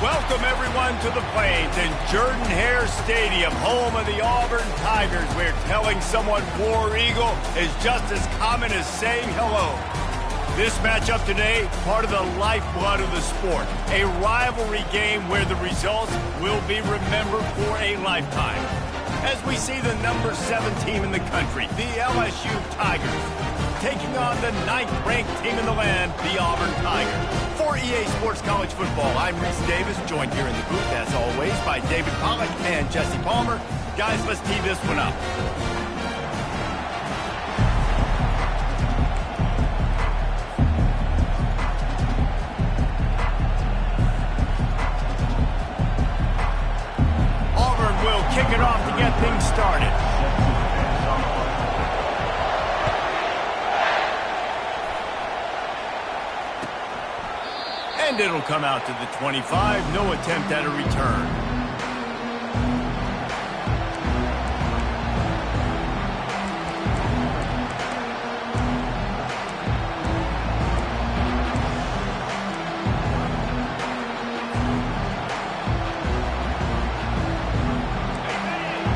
Welcome, everyone, to the Plains and Jordan-Hare Stadium, home of the Auburn Tigers, where telling someone War Eagle is just as common as saying hello. This matchup today, part of the lifeblood of the sport, a rivalry game where the results will be remembered for a lifetime. As we see the number 7 team in the country, the LSU Tigers, taking on the 9th-ranked team in the land, the Auburn Tigers. For EA Sports College Football, I'm Reese Davis, joined here in the booth, as always, by David Pollack and Jesse Palmer. Guys, let's tee this one up. Auburn will kick it off to get things started. And it'll come out to the 25. No attempt at a return.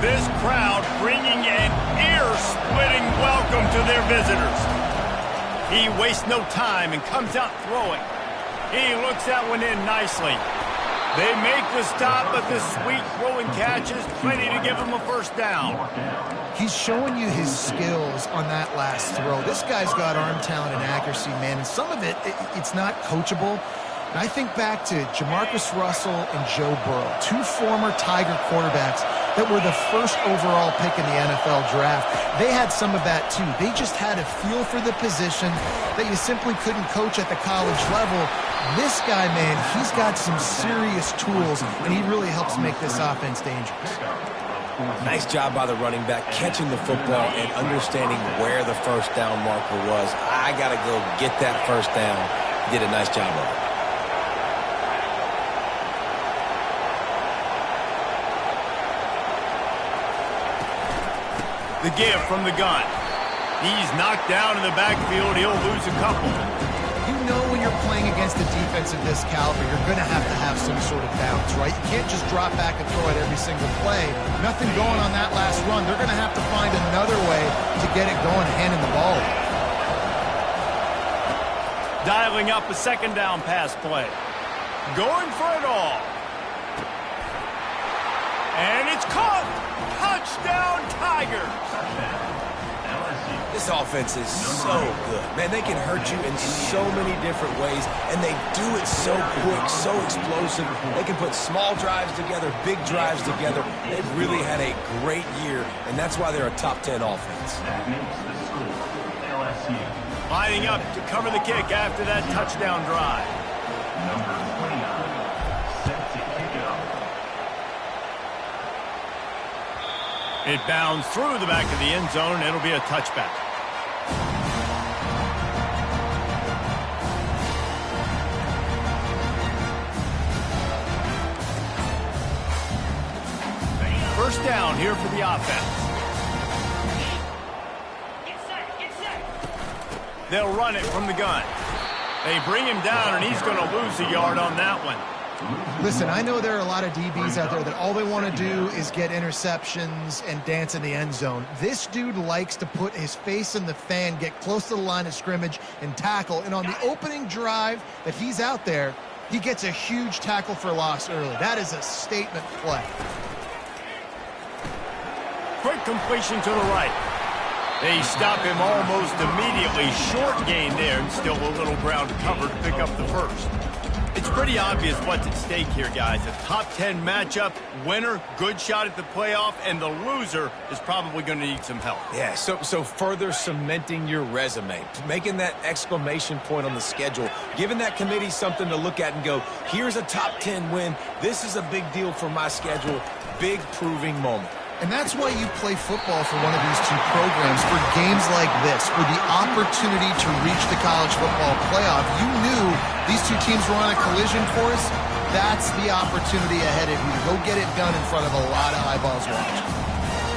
This crowd bringing an ear-splitting welcome to their visitors. He wastes no time and comes out throwing. He looks that one in nicely. They make the stop, but the sweet throwing catch is plenty to give him a first down. He's showing you his skills on that last throw. This guy's got arm talent and accuracy, man, and some of it's not coachable. And I think back to Jamarcus Russell and Joe Burrow, 2 former Tiger quarterbacks that were the first overall pick in the NFL draft. They had some of that, too. They just had a feel for the position that you simply couldn't coach at the college level. This guy, man, he's got some serious tools, and he really helps make this offense dangerous. Nice job by the running back, catching the football and understanding where the first down marker was. I got to go get that first down. He did a nice job of it. The give from the gun. He's knocked down in the backfield. He'll lose a couple. You know when you're playing against a defense of this caliber, you're going to have some sort of bounce, right? You can't just drop back and throw it every single play. Nothing going on that last run. They're going to have to find another way to get it going, handing the ball. Dialing up a second down pass play. Going for it all. And it's caught. Touchdown, Tigers. This offense is so good. Man, they can hurt you in so many different ways, and they do it so quick, so explosive. They can put small drives together, big drives together. They've really had a great year, and that's why they're a top 10 offense. Lining up to cover the kick after that touchdown drive. Number 29, set to kick it off. It bounds through the back of the end zone, and it'll be a touchback. First down here for the offense. Get set. They'll run it from the gun. They bring him down, and he's going to lose a yard on that one. Listen, I know there are a lot of DBs out there that all they want to do is get interceptions and dance in the end zone. This dude likes to put his face in the fan, get close to the line of scrimmage, and tackle. And on the opening drive that he's out there, he gets a huge tackle for loss early. That is a statement play. Quick completion to the right. They stop him almost immediately. Short gain there, and still a little ground to cover to pick up the first. It's pretty obvious what's at stake here, guys. A top 10 matchup, winner, good shot at the playoff, and the loser is probably going to need some help. Yeah, so further cementing your resume, making that exclamation point on the schedule, giving that committee something to look at and go, here's a top 10 win. This is a big deal for my schedule. Big proving moment. And that's why you play football for one of these 2 programs, for games like this, for the opportunity to reach the college football playoff. You knew these 2 teams were on a collision course. That's the opportunity ahead of you to go get it done in front of a lot of eyeballs watching.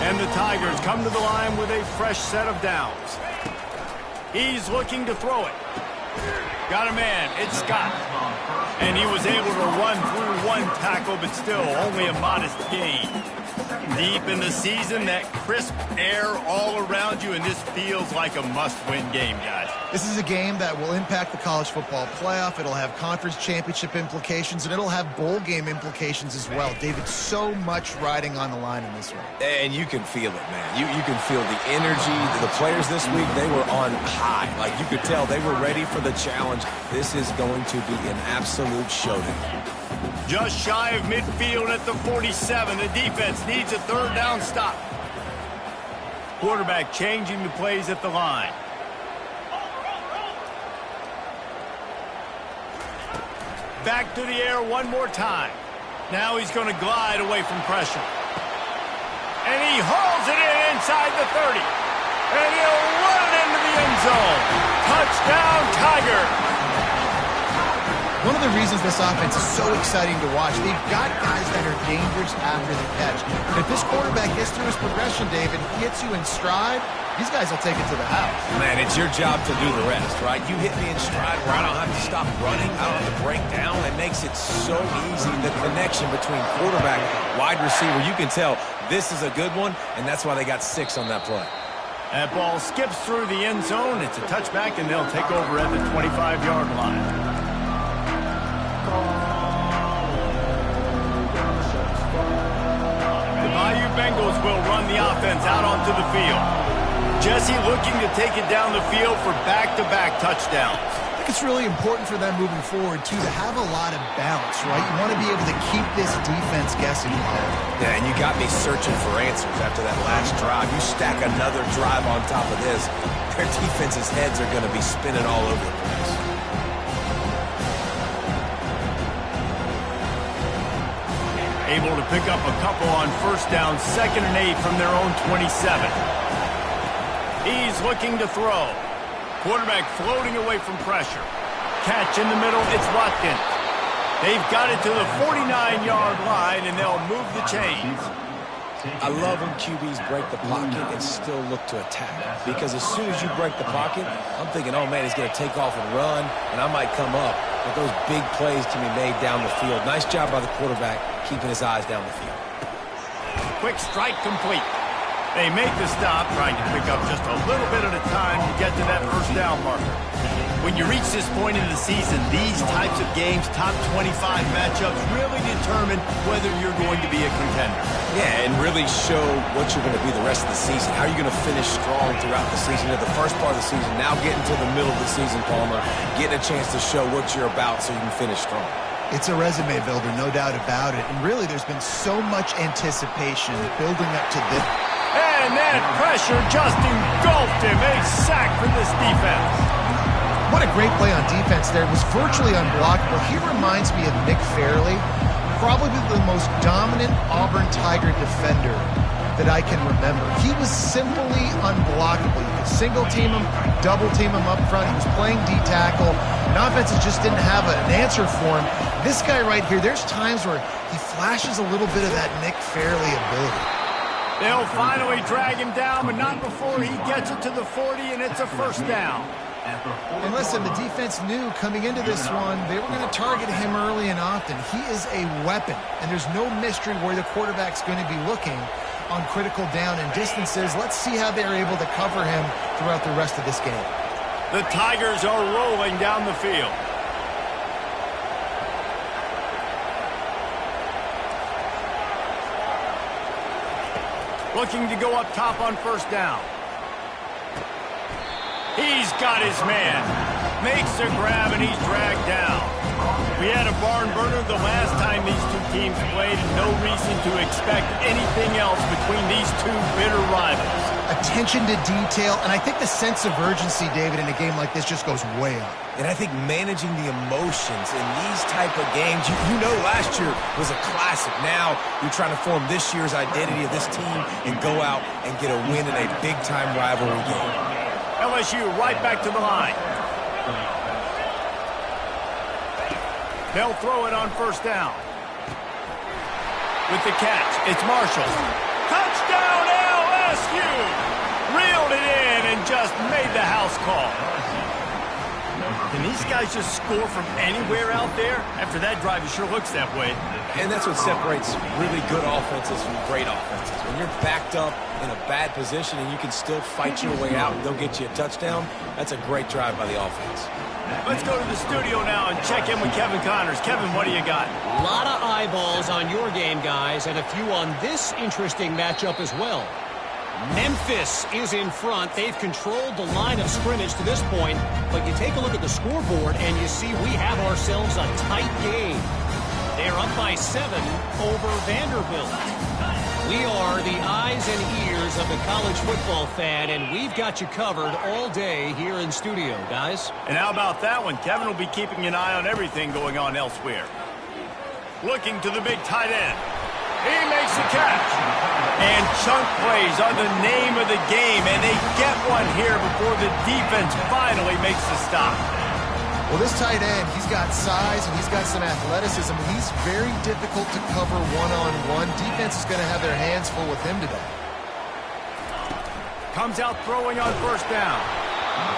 And the Tigers come to the line with a fresh set of downs. He's looking to throw it. Got a man. It's Scott. And he was able to run through one tackle, but still only a modest gain. Deep in the season, that crisp air all around you, and this feels like a must-win game, guys. This is a game that will impact the college football playoff. It'll have conference championship implications, and it'll have bowl game implications as well. David, so much riding on the line in this one. And you can feel it, man. You can feel the energy. The players this week, they were on high. Like, you could tell they were ready for the challenge. This is going to be an absolute showdown. Just shy of midfield at the 47. The defense needs a third down stop. Quarterback changing the plays at the line. Back to the air one more time. Now he's going to glide away from pressure. And he hauls it in inside the 30. And he'll run it into the end zone. Touchdown, Tiger. One of the reasons this offense is so exciting to watch, they've got guys that are dangerous after the catch. And if this quarterback gets through his progression, David, gets you in stride, these guys will take it to the house. Man, it's your job to do the rest, right? You hit me in stride where I don't have to stop running. I don't have to break down. It makes it so easy. The connection between quarterback, wide receiver, you can tell this is a good one, and that's why they got 6 on that play. That ball skips through the end zone. It's a touchback, and they'll take over at the 25-yard line. The Bayou Bengals will run the offense out onto the field. Jesse looking to take it down the field for back-to-back touchdowns. I think it's really important for them moving forward, too, to have a lot of balance, right? You want to be able to keep this defense guessing. Yeah, and you got me searching for answers after that last drive. You stack another drive on top of this, their defense's heads are going to be spinning all over the place. Able to pick up a couple on first down, 2nd and 8 from their own 27. He's looking to throw. Quarterback floating away from pressure. Catch in the middle, it's Watkins. They've got it to the 49-yard line, and they'll move the chains. I love when QBs break the pocket and still look to attack. Because as soon as you break the pocket, I'm thinking, oh, man, he's going to take off and run, and I might come up. But those big plays can be made down the field. Nice job by the quarterback keeping his eyes down the field. Quick strike complete. They make the stop, trying to pick up just a little bit at a time to get to that first down marker. When you reach this point in the season, these types of games, top 25 matchups, really determine whether you're going to be a contender. Yeah, and really show what you're going to be the rest of the season. How are you going to finish strong throughout the season? At the first part of the season, now getting to the middle of the season, Palmer, getting a chance to show what you're about so you can finish strong. It's a resume builder, no doubt about it. And really, there's been so much anticipation building up to this. And that pressure just engulfed him. A sack for this defense. What a great play on defense there. It was virtually unblockable. He reminds me of Nick Fairley, probably the most dominant Auburn Tiger defender that I can remember. He was simply unblockable. You could single team him, double team him up front. He was playing D-tackle, and offenses just didn't have an answer for him. This guy right here, there's times where he flashes a little bit of that Nick Fairley ability. They'll finally drag him down, but not before he gets it to the 40, and it's a first down. And listen, the defense knew coming into this one, they were going to target him early and often. He is a weapon, and there's no mystery where the quarterback's going to be looking on critical down and distances. Let's see how they're able to cover him throughout the rest of this game. The Tigers are rolling down the field. Looking to go up top on first down. He's got his man. Makes the grab, and he's dragged down. We had a barn burner the last time these two teams played, and no reason to expect anything else between these two bitter rivals. Attention to detail, and I think the sense of urgency, David, in a game like this just goes way up. And I think managing the emotions in these type of games, you know last year was a classic. Now you're trying to form this year's identity of this team and go out and get a win in a big-time rivalry game. LSU right back to the line. They'll throw it on first down. With the catch, it's Marshall. Touchdown LSU! Reeled it in and just made the house call. Can these guys just score from anywhere out there? After that drive, it sure looks that way. And that's what separates really good offenses from great offenses. When you're backed up in a bad position and you can still fight your way out and they'll get you a touchdown, that's a great drive by the offense. Let's go to the studio now and check in with Kevin Connors. Kevin, what do you got? A lot of eyeballs on your game, guys, and a few on this interesting matchup as well. Memphis is in front. They've controlled the line of scrimmage to this point, but you take a look at the scoreboard and you see we have ourselves a tight game. They're up by 7 over Vanderbilt. We are the eyes and ears of the college football fan, and we've got you covered all day here in studio, guys. And how about that one? Kevin will be keeping an eye on everything going on elsewhere. Looking to the big tight end. He makes the catch. And chunk plays are the name of the game, and they get one here before the defense finally makes the stop. Well, this tight end, he's got size and he's got some athleticism. He's very difficult to cover one-on-one. Defense is going to have their hands full with him today. Comes out throwing on first down.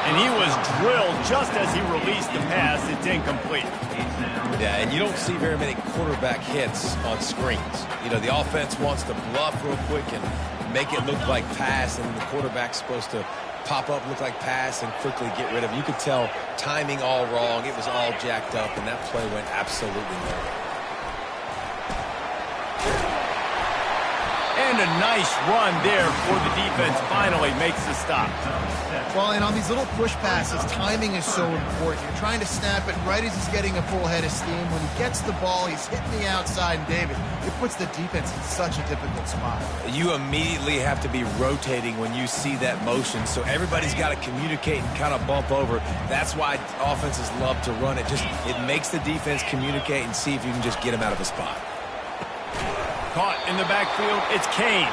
And he was drilled just as he released the pass. It's incomplete. Yeah, and you don't see very many quarterback hits on screens. You know, the offense wants to bluff real quick and make it look like pass, and the quarterback's supposed to pop up, look like pass, and quickly get rid of it. You could tell timing all wrong. It was all jacked up, and that play went absolutely nowhere. And a nice run there before the defense finally makes the stop. Well, and on these little push passes, timing is so important. You're trying to snap it right as he's getting a full head of steam. When he gets the ball, he's hitting the outside, and David, it puts the defense in such a difficult spot. You immediately have to be rotating when you see that motion, so everybody's got to communicate and kind of bump over. That's why offenses love to run it. It makes the defense communicate and see if you can just get him out of a spot. Caught in the backfield, it's Kane.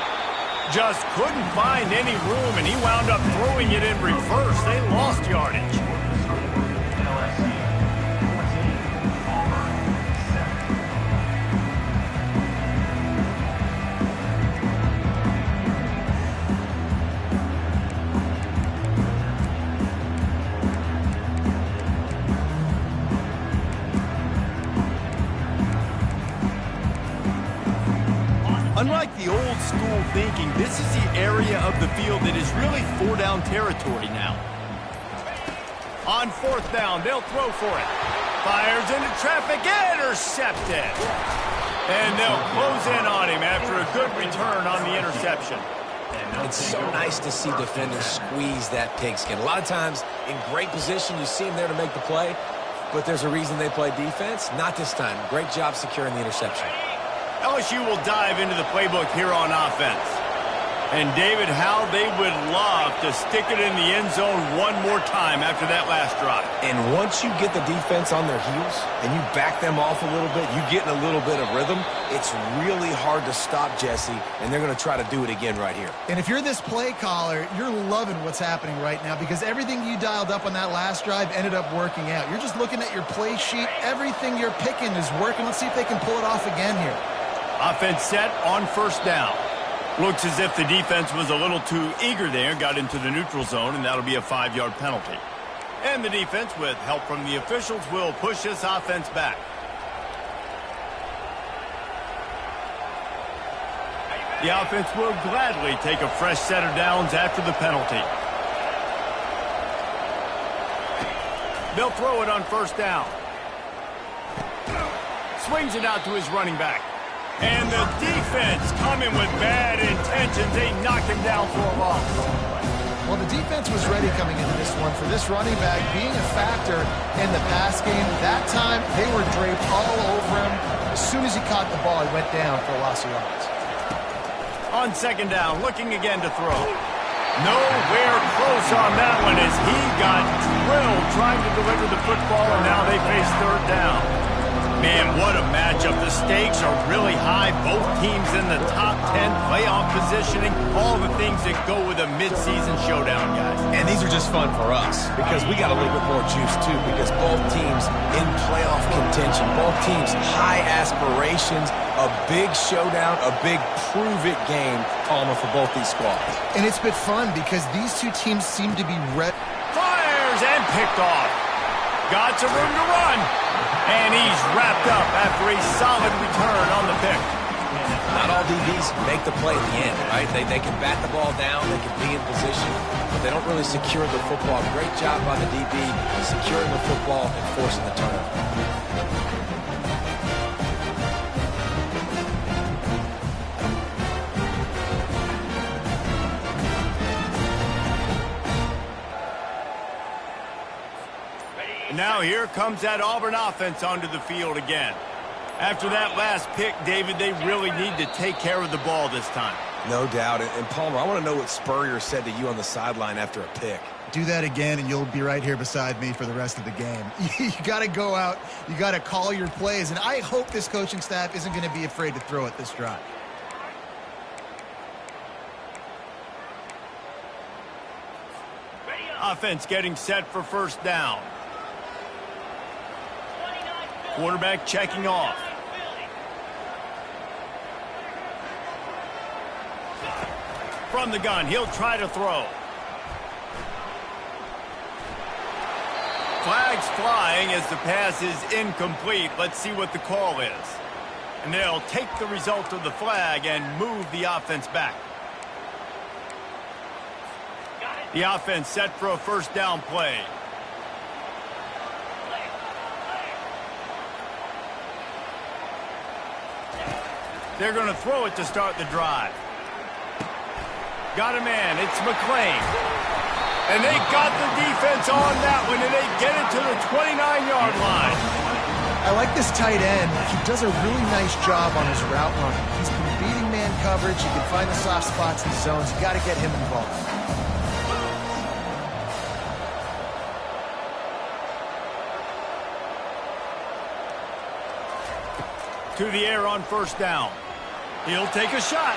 Just couldn't find any room, and he wound up throwing it in reverse. They lost yardage. Unlike the old school thinking, this is the area of the field that is really four-down territory now. On fourth down, they'll throw for it. Fires into traffic, intercepted. And they'll close in on him after a good return on the interception. It's so nice to see defenders squeeze that pigskin. A lot of times, in great position, you see them there to make the play, but there's a reason they play defense. Not this time. Great job securing the interception. LSU will dive into the playbook here on offense. And David, how they would love to stick it in the end zone one more time after that last drive. And once you get the defense on their heels and you back them off a little bit, you get in a little bit of rhythm, it's really hard to stop Jesse, and they're going to try to do it again right here. And if you're this play caller, you're loving what's happening right now because everything you dialed up on that last drive ended up working out. You're just looking at your play sheet. Everything you're picking is working. Let's see if they can pull it off again here. Offense set on first down. Looks as if the defense was a little too eager there, got into the neutral zone, and that'll be a 5-yard penalty. And the defense, with help from the officials, will push this offense back. The offense will gladly take a fresh set of downs after the penalty. They'll throw it on first down. Swings it out to his running back. And the defense coming with bad intentions. They knocked him down for a loss. Well, the defense was ready coming into this one. For this running back being a factor in the pass game, that time they were draped all over him. As soon as he caught the ball, he went down for a loss of yards. On second down, looking again to throw. Nowhere close on that one as he got drilled trying to deliver the football, and now they face third down. Man, what a matchup. The stakes are really high. Both teams in the top 10, playoff positioning, all the things that go with a midseason showdown, guys. And these are just fun for us because we got a little bit more juice, too, because both teams in playoff contention, both teams high aspirations, a big showdown, a big prove-it game, Palmer, for both these squads. And it's been fun because these two teams seem to be ready. Fires and picked off. Got some room to run. And he's wrapped up after a solid return on the pick. Not all DBs make the play in the end, right? They can bat the ball down, they can be in position, but they don't really secure the football. Great job by the DB securing the football and forcing the turnover. Now here comes that Auburn offense onto the field again. After that last pick, David, they really need to take care of the ball this time. No doubt. And Palmer, I want to know what Spurrier said to you on the sideline after a pick. Do that again, and you'll be right here beside me for the rest of the game. You got to go out. You got to call your plays, and I hope this coaching staff isn't going to be afraid to throw it this drive. Offense getting set for first down. Quarterback checking off. From the gun, he'll try to throw. Flags flying as the pass is incomplete. Let's see what the call is. And they'll take the result of the flag and move the offense back. The offense set for a first down play. They're going to throw it to start the drive. Got a man. It's McClain. And they got the defense on that one, and they get it to the 29-yard line. I like this tight end. He does a really nice job on his route running. He's been beating man coverage. He can find the soft spots in the zones. You got to get him involved. To the air on first down. He'll take a shot.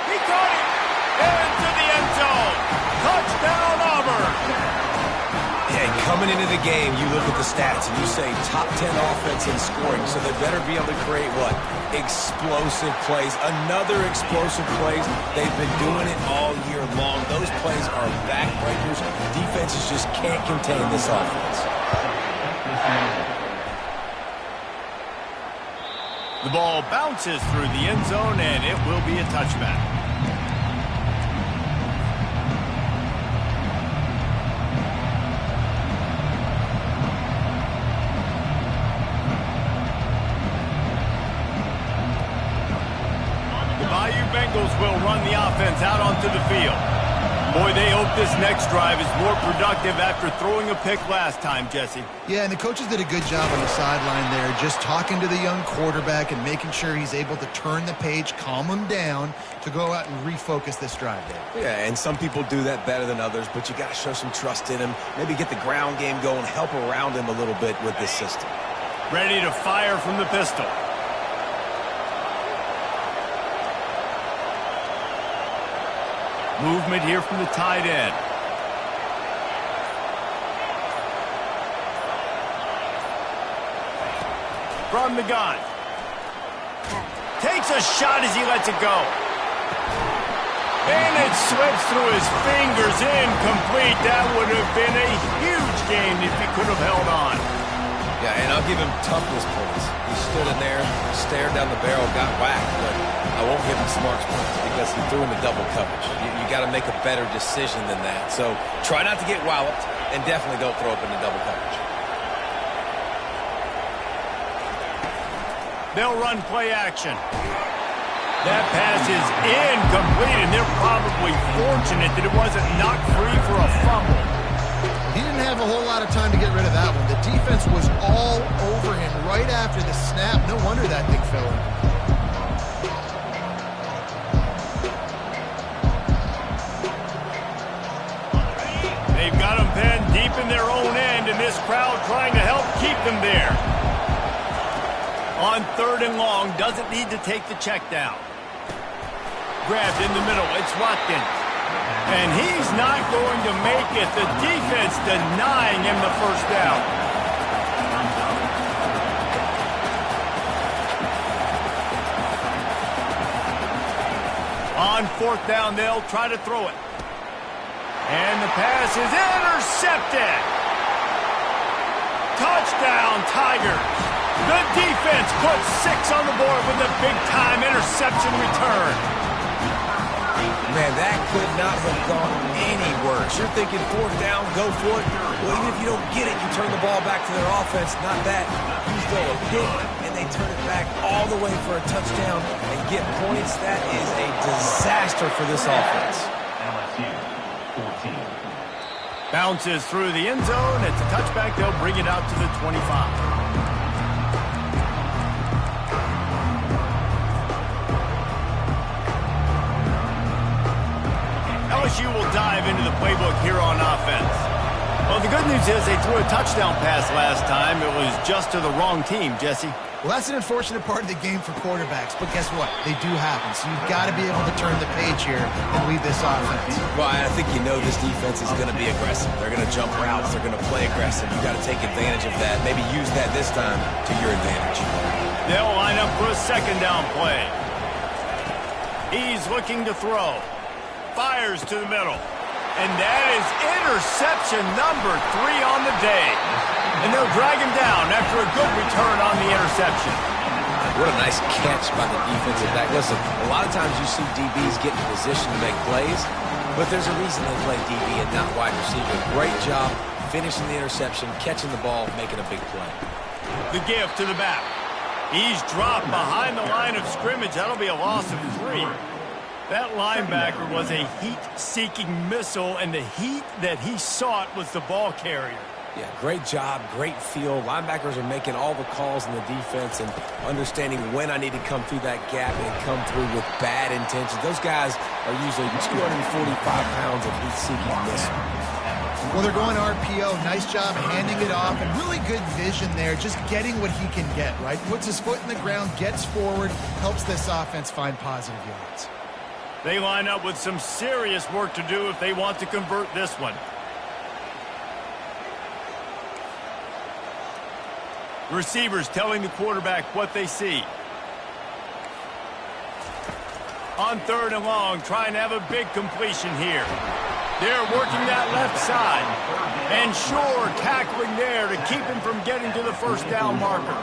He caught it. Into the end zone. Touchdown, Auburn. Yeah, coming into the game, you look at the stats and you say top 10 offense in scoring, so they better be able to create what? Explosive plays. Another explosive plays. They've been doing it all year long. Those plays are backbreakers. Defenses just can't contain this offense. The ball bounces through the end zone, and it will be a touchback. The Bayou Bengals will run the offense out onto the field. Boy, they hope this next drive is more productive after throwing a pick last time, Jesse. Yeah, and the coaches did a good job on the sideline there, just talking to the young quarterback and making sure he's able to turn the page, calm him down to go out and refocus this drive there. Yeah, and some people do that better than others, but you got to show some trust in him. Maybe get the ground game going, help around him a little bit with this system. Ready to fire from the pistol. Movement here from the tight end. From the gun. Takes a shot as he lets it go. And it slips through his fingers. Incomplete. That would have been a huge gain if he could have held on. Yeah, and I'll give him toughness points. He stood in there, stared down the barrel, got whacked, but I won't give him smarts points because he threw into double coverage. You got to make a better decision than that. So try not to get walloped, and definitely don't throw up into double coverage. They'll run play action. That pass is incomplete, and they're probably fortunate that it wasn't knocked free for a fumble. He didn't have a whole lot of time to get rid of that one. The defense was all over him right after the snap. No wonder that thing fell in. They've got them pinned deep in their own end, and this crowd trying to help keep them there. On third and long, doesn't need to take the check down. Grabbed in the middle, it's Watkins. And he's not going to make it. The defense denying him the first down. On fourth down, they'll try to throw it. And the pass is intercepted. Touchdown, Tigers. The defense puts 6 on the board with a big-time interception return. Man, that could not have gone any worse. You're thinking 4th down, go for it. Well, even if you don't get it, you turn the ball back to their offense. Not that. You throw a pick, and they turn it back all the way for a touchdown and get points. That is a disaster for this offense. LSU 14. Bounces through the end zone. It's a touchback. They'll bring it out to the 25. LSU will dive into the playbook here on offense. Well, the good news is they threw a touchdown pass last time. It was just to the wrong team, Jesse. Well, that's an unfortunate part of the game for quarterbacks, but guess what? They do happen, so you've got to be able to turn the page here and lead this offense. Well, I think you know this defense is going to be aggressive. They're going to jump routes. They're going to play aggressive. You got to take advantage of that. Maybe use that this time to your advantage. They'll line up for a 2nd down play. He's looking to throw. Fires to the middle. And that is interception number 3 on the day. And they'll drag him down after a good return on the interception. What a nice catch by the defensive back. Listen, a lot of times you see DBs get in position to make plays, but there's a reason they play DB and not wide receiver. Great job finishing the interception, catching the ball, making a big play. The gift to the back. He's dropped behind the line of scrimmage. That'll be a loss of 3. That linebacker was a heat-seeking missile, and the heat that he sought was the ball carrier. Yeah, great job, great feel. Linebackers are making all the calls in the defense and understanding when I need to come through that gap and come through with bad intentions. Those guys are usually 245 pounds of heat-seeking missile. Well, they're going RPO. Nice job handing it off, and really good vision there, just getting what he can get, right? Puts his foot in the ground, gets forward, helps this offense find positive yards. They line up with some serious work to do if they want to convert this one. Receivers telling the quarterback what they see. On 3rd and long, trying to have a big completion here. They're working that left side. And sure, tackling there to keep him from getting to the 1st down marker.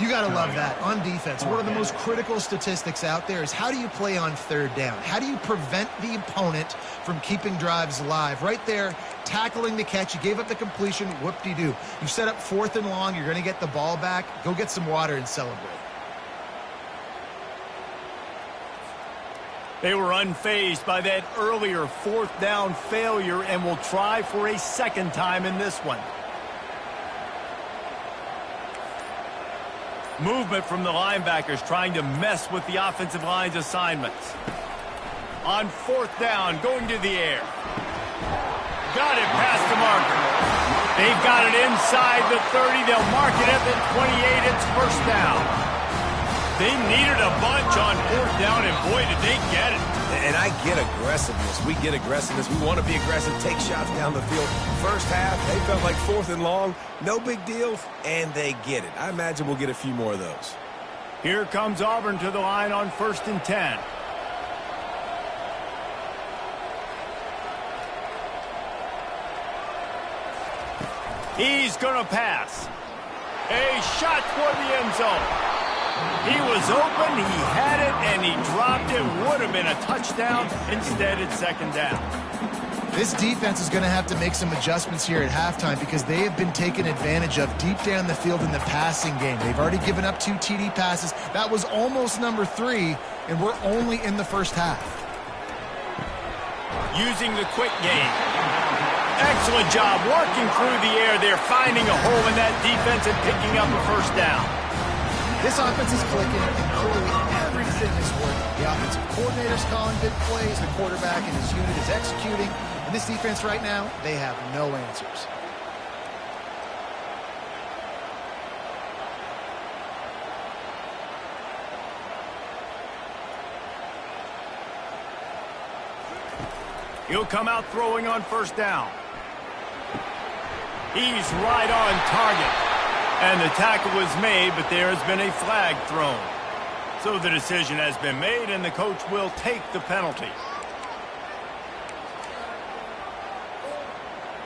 You got to love that. On defense, one of the most critical statistics out there is how do you play on 3rd down? How do you prevent the opponent from keeping drives alive? Right there, tackling the catch. You gave up the completion. Whoop-de-doo. You set up 4th and long. You're going to get the ball back. Go get some water and celebrate. They were unfazed by that earlier 4th down failure and will try for a 2nd time in this one. Movement from the linebackers trying to mess with the offensive line's assignments. On 4th down, going to the air. Got it past the marker. They've got it inside the 30. They'll mark it at the 28. It's 1st down. They needed a bunch on 4th down, and boy, did they get it. And I get aggressiveness. We get aggressiveness. We want to be aggressive, take shots down the field. First half, they felt like 4th and long. No big deal, and they get it. I imagine we'll get a few more of those. Here comes Auburn to the line on 1st and 10. He's going to pass. A shot toward the end zone. He was open, he had it, and he dropped it. Would have been a touchdown. Instead, it's 2nd down. This defense is going to have to make some adjustments here at halftime because they have been taken advantage of deep down the field in the passing game. They've already given up 2 TD passes. That was almost number 3, and we're only in the 1st half. Using the quick game. Excellent job working through the air there, finding a hole in that defense and picking up a 1st down. This offense is clicking, and clearly everything is working. The offensive coordinator's calling big plays, the quarterback and his unit is executing, and this defense right now, they have no answers. He'll come out throwing on 1st down. He's right on target. And the tackle was made, but there has been a flag thrown. So the decision has been made, and the coach will take the penalty.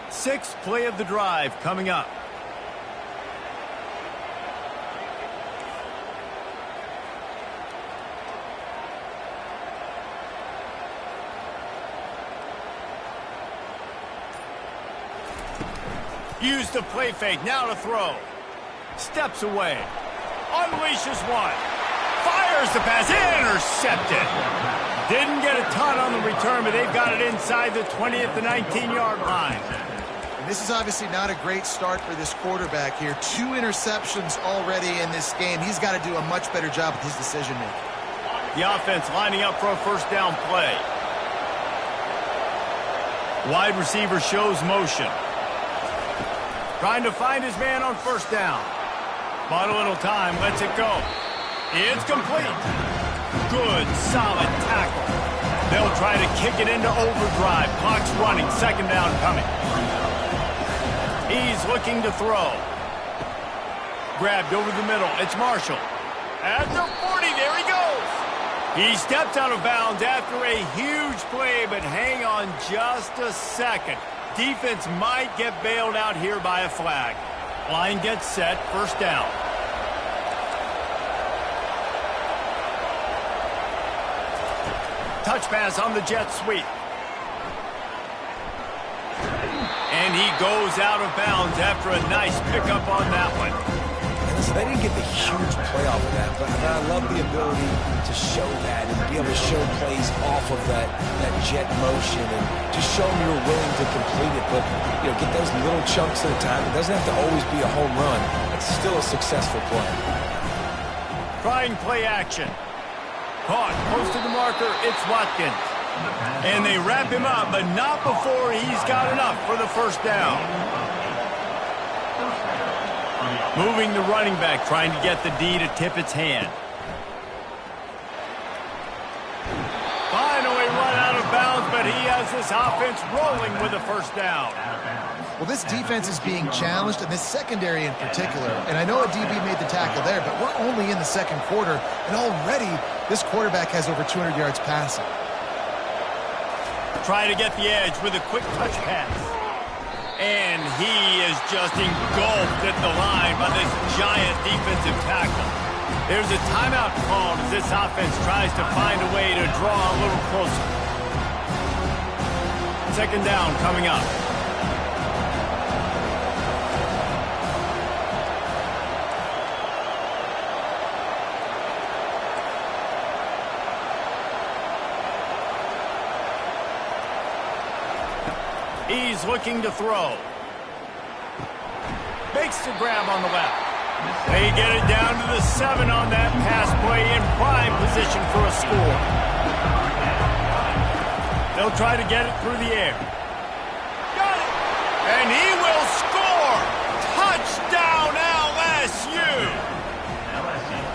6th play of the drive coming up. Use the play fake, now to throw. Steps away. Unleashes one. Fires the pass, intercepted. Didn't get a ton on the return, but they've got it inside the 20 at the 19-yard line. And this is obviously not a great start for this quarterback here. 2 interceptions already in this game. He's got to do a much better job with his decision-making. The offense lining up for a first down play. Wide receiver shows motion. Trying to find his man on first down. Bought a little time, lets it go. It's complete. Good, solid tackle. They'll try to kick it into overdrive. Clock's running, second down coming. He's looking to throw. Grabbed over the middle. It's Marshall. At the 40, there he goes. He stepped out of bounds after a huge play, but hang on just a second. Defense might get bailed out here by a flag. Line gets set, first down. Touch pass on the jet sweep. And he goes out of bounds after a nice pickup on that one. So they didn't get the huge play off of that, but I love the ability to show that and be able to show plays off of that jet motion and just show them you're willing to complete it, but get those little chunks at a time. It doesn't have to always be a home run. It's still a successful play. Trying play action. Caught, close to the marker, it's Watkins. And they wrap him up, but not before he's got enough for the first down. Moving the running back, trying to get the D to tip its hand. Finally run out of bounds, but he has this offense rolling with a first down. Well, this defense is being challenged, and this secondary in particular. And I know a DB made the tackle there, but we're only in the second quarter, and already this quarterback has over 200 yards passing. Try to get the edge with a quick touch pass. And he is just engulfed at the line by this giant defensive tackle. There's a timeout called as this offense tries to find a way to draw a little closer. Second down coming up. He's looking to throw. Makes the grab on the left. They get it down to the 7 on that pass play in prime position for a score. They'll try to get it through the air. Got it! And he will score! Touchdown LSU!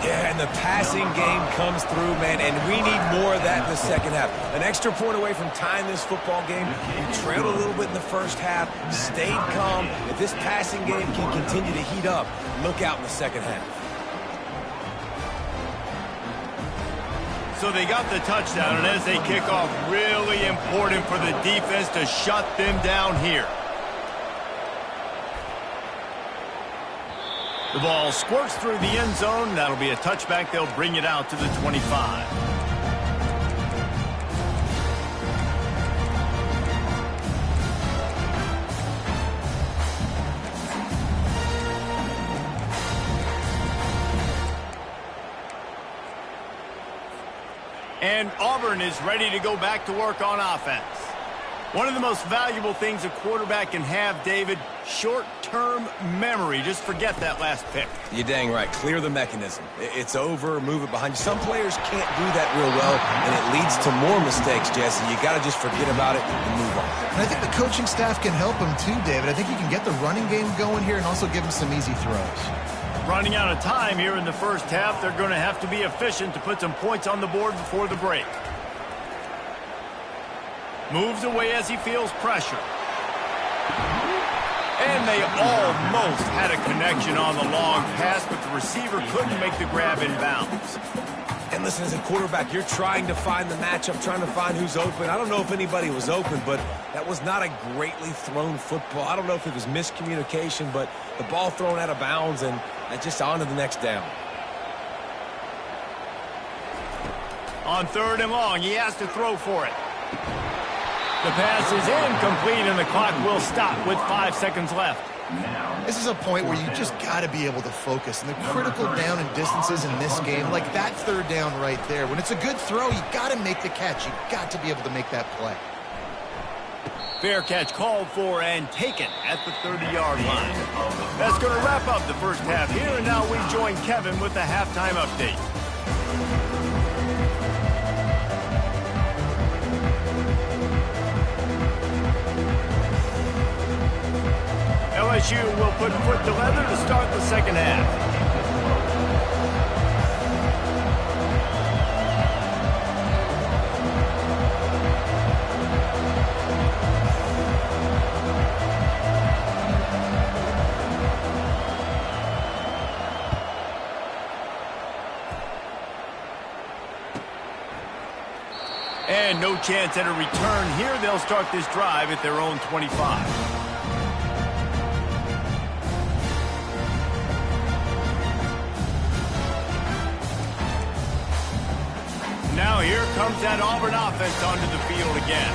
Yeah, and the passing game comes through, man, and we need more of that in the second half. An extra point away from tying this football game. We trailed a little bit in the first half, stayed calm. If this passing game can continue to heat up, look out in the second half. So they got the touchdown, and as they kick off, really important for the defense to shut them down here. The ball squirts through the end zone. That'll be a touchback. They'll bring it out to the 25. And Auburn is ready to go back to work on offense. One of the most valuable things a quarterback can have, David, short-term memory. Just forget that last pick. You're dang right. Clear the mechanism. It's over. Move it behind you. Some players can't do that real well, and it leads to more mistakes, Jesse. You got to just forget about it and move on. And I think the coaching staff can help him too, David. I think he can get the running game going here and also give him some easy throws. Running out of time here in the first half. They're going to have to be efficient to put some points on the board before the break. Moves away as he feels pressure. And they almost had a connection on the long pass, but the receiver couldn't make the grab in bounds. And listen, as a quarterback, you're trying to find the matchup, trying to find who's open. I don't know if anybody was open, but that was not a greatly thrown football. I don't know if it was miscommunication, but the ball thrown out of bounds and just on to the next down. On third and long, he has to throw for it. The pass is incomplete, and the clock will stop with 5 seconds left. This is a point where you just got to be able to focus. And the critical down and distances in this game, like that third down right there, when it's a good throw, you got to make the catch. You got to be able to make that play. Fair catch called for and taken at the 30-yard line. That's going to wrap up the first half here, and now we join Kevin with the halftime update. LSU will put foot to leather to start the second half. And no chance at a return here. They'll start this drive at their own 25. Now here comes that Auburn offense onto the field again.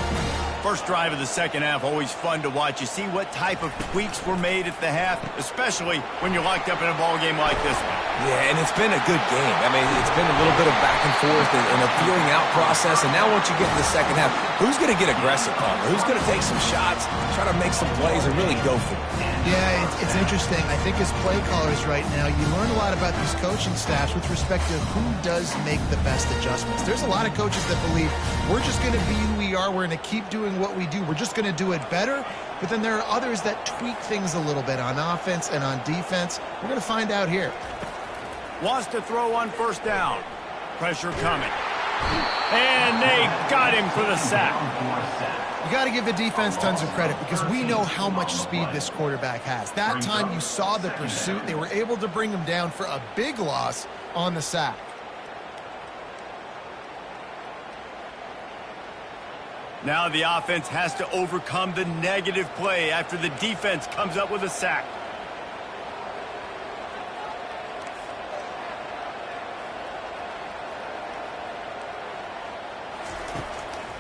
First drive of the second half, always fun to watch. You see what type of tweaks were made at the half, especially when you're locked up in a ball game like this one. Yeah, and it's been a good game. I mean, it's been a little bit of back and forth and a feeling out process. And now once you get to the second half, who's going to get aggressive, Palmer? Who's going to take some shots, try to make some plays, and really go for it? Yeah, it's interesting. I think as play callers right now, you learn a lot about these coaching staffs with respect to who does make the best adjustments. There's a lot of coaches that believe we're just going to be who we are. We're going to keep doing what we do. We're just going to do it better. But then there are others that tweak things a little bit on offense and on defense. We're going to find out here. Wants to throw on first down. Pressure coming. And they got him for the sack. You got to give the defense tons of credit because we know how much speed this quarterback has. That time you saw the pursuit. They were able to bring him down for a big loss on the sack. Now the offense has to overcome the negative play after the defense comes up with a sack.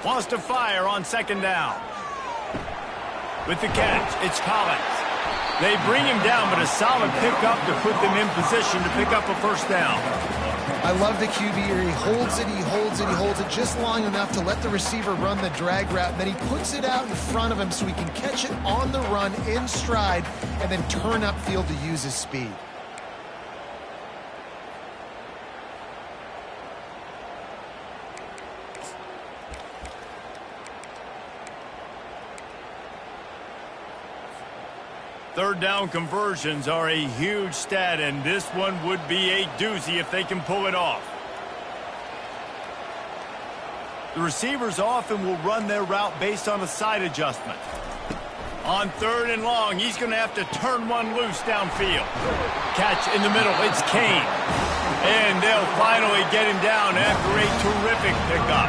Wants to fire on second down. With the catch, it's Collins. They bring him down, but a solid pickup to put them in position to pick up a first down. I love the QB here. He holds it, he holds it, he holds it just long enough to let the receiver run the drag route. Then he puts it out in front of him so he can catch it on the run in stride and then turn upfield to use his speed. Third down conversions are a huge stat, and this one would be a doozy if they can pull it off. The receivers often will run their route based on a side adjustment. On third and long, he's going to have to turn one loose downfield. Catch in the middle, it's Kane. And they'll finally get him down after a terrific pickup.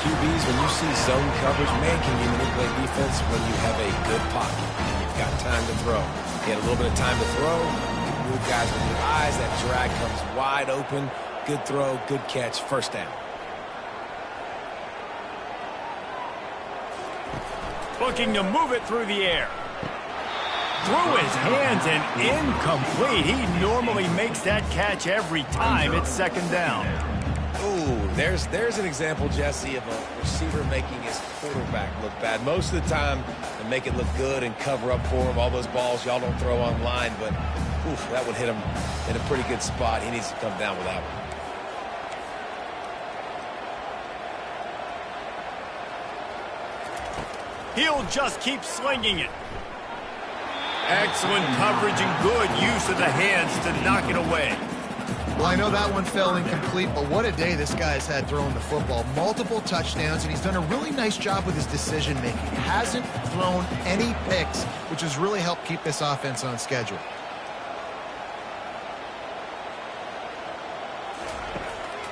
QBs, when you see zone coverage, man, can you manipulate defense when you have a good pocket? Got time to throw. He had a little bit of time to throw. You move guys with your eyes. That drag comes wide open. Good throw, good catch, first down. Looking to move it through the air. Through his hands and incomplete. He normally makes that catch every time. It's second down. Ooh, there's an example, Jesse, of a receiver making his quarterback look bad. Most of the time, they make it look good and cover up for him. All those balls y'all don't throw on line, but oof, that would hit him in a pretty good spot. He needs to come down with that one. He'll just keep slinging it. Excellent coverage and good use of the hands to knock it away. Well, I know that one fell incomplete, but what a day this guy's had throwing the football. Multiple touchdowns, and he's done a really nice job with his decision-making. Hasn't thrown any picks, which has really helped keep this offense on schedule.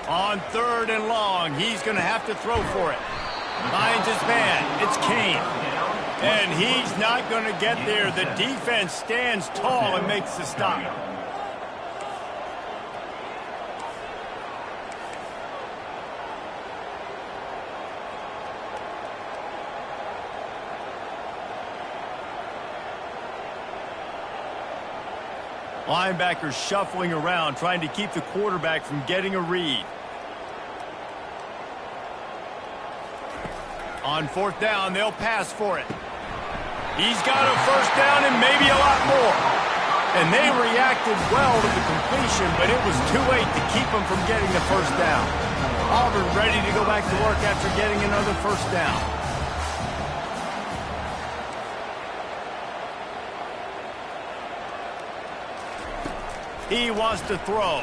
On third and long, he's going to have to throw for it. Finds his man. It's Kane. And he's not going to get there. The defense stands tall and makes the stop. Linebackers shuffling around, trying to keep the quarterback from getting a read. On fourth down, they'll pass for it. He's got a first down and maybe a lot more. And they reacted well to the completion, but it was too late to keep them from getting the first down. Auburn ready to go back to work after getting another first down. He wants to throw.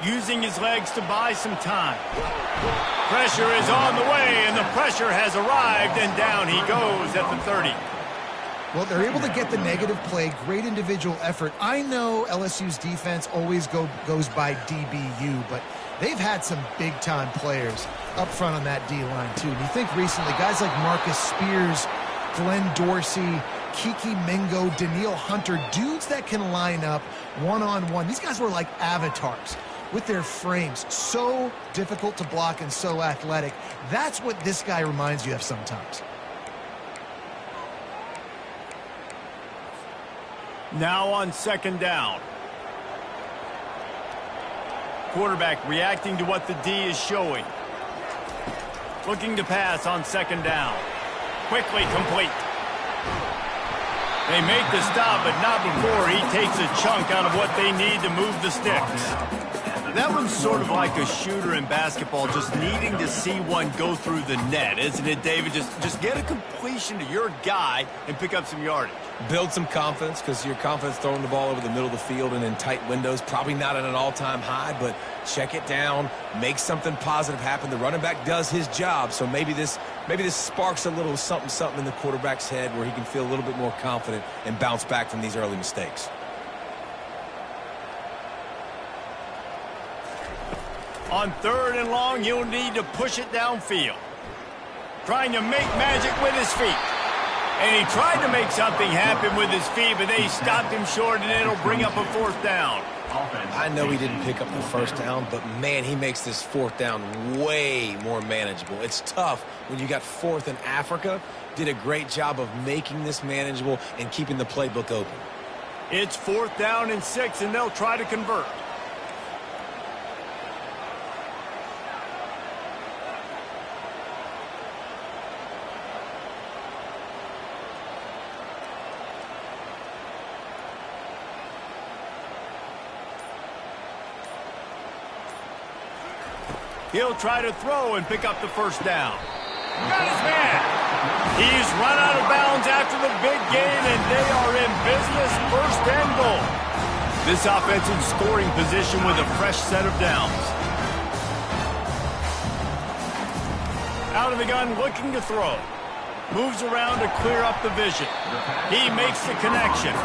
Using his legs to buy some time. Pressure is on the way, and the pressure has arrived, and down he goes at the 30. Well, they're able to get the negative play, great individual effort. I know LSU's defense always goes by DBU, but they've had some big-time players up front on that D-line, too. And you think recently, guys like Marcus Spears, Glenn Dorsey, Kiki Mingo, Daniil Hunter, dudes that can line up one-on-one. These guys were like avatars with their frames. So difficult to block and so athletic. That's what this guy reminds you of sometimes. Now on second down. Quarterback reacting to what the D is showing. Looking to pass on second down. Quickly complete. They make the stop, but not before he takes a chunk out of what they need to move the sticks. That one's sort of like a shooter in basketball, just needing to see one go through the net, isn't it, David? Just get a completion to your guy and pick up some yardage. Build some confidence, because your confidence throwing the ball over the middle of the field and in tight windows, probably not at an all-time high, but check it down, make something positive happen. The running back does his job, so maybe this sparks a little something in the quarterback's head where he can feel a little bit more confident and bounce back from these early mistakes. On third and long, he'll need to push it downfield. Trying to make magic with his feet. And he tried to make something happen with his feet, but they stopped him short, and it'll bring up a fourth down. I know he didn't pick up the first down, but, man, he makes this fourth down way more manageable. It's tough when you got fourth in Africa. Did a great job of making this manageable and keeping the playbook open. It's fourth down and 6, and they'll try to convert. He'll try to throw and pick up the first down. Got his man. He's run out of bounds after the big game, and they are in business, first and goal. This offense in scoring position with a fresh set of downs. Out of the gun, looking to throw. Moves around to clear up the vision. He makes the connection.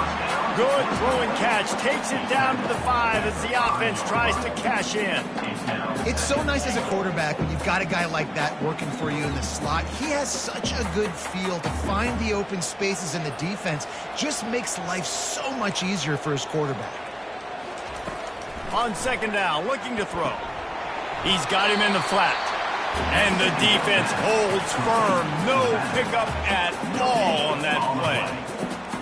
Good throw and catch. Takes it down to the 5 as the offense tries to cash in. It's so nice as a quarterback when you've got a guy like that working for you in the slot. He has such a good feel to find the open spaces in the defense. Just makes life so much easier for his quarterback. On second down, looking to throw. He's got him in the flat. And the defense holds firm. No pickup at all on that play.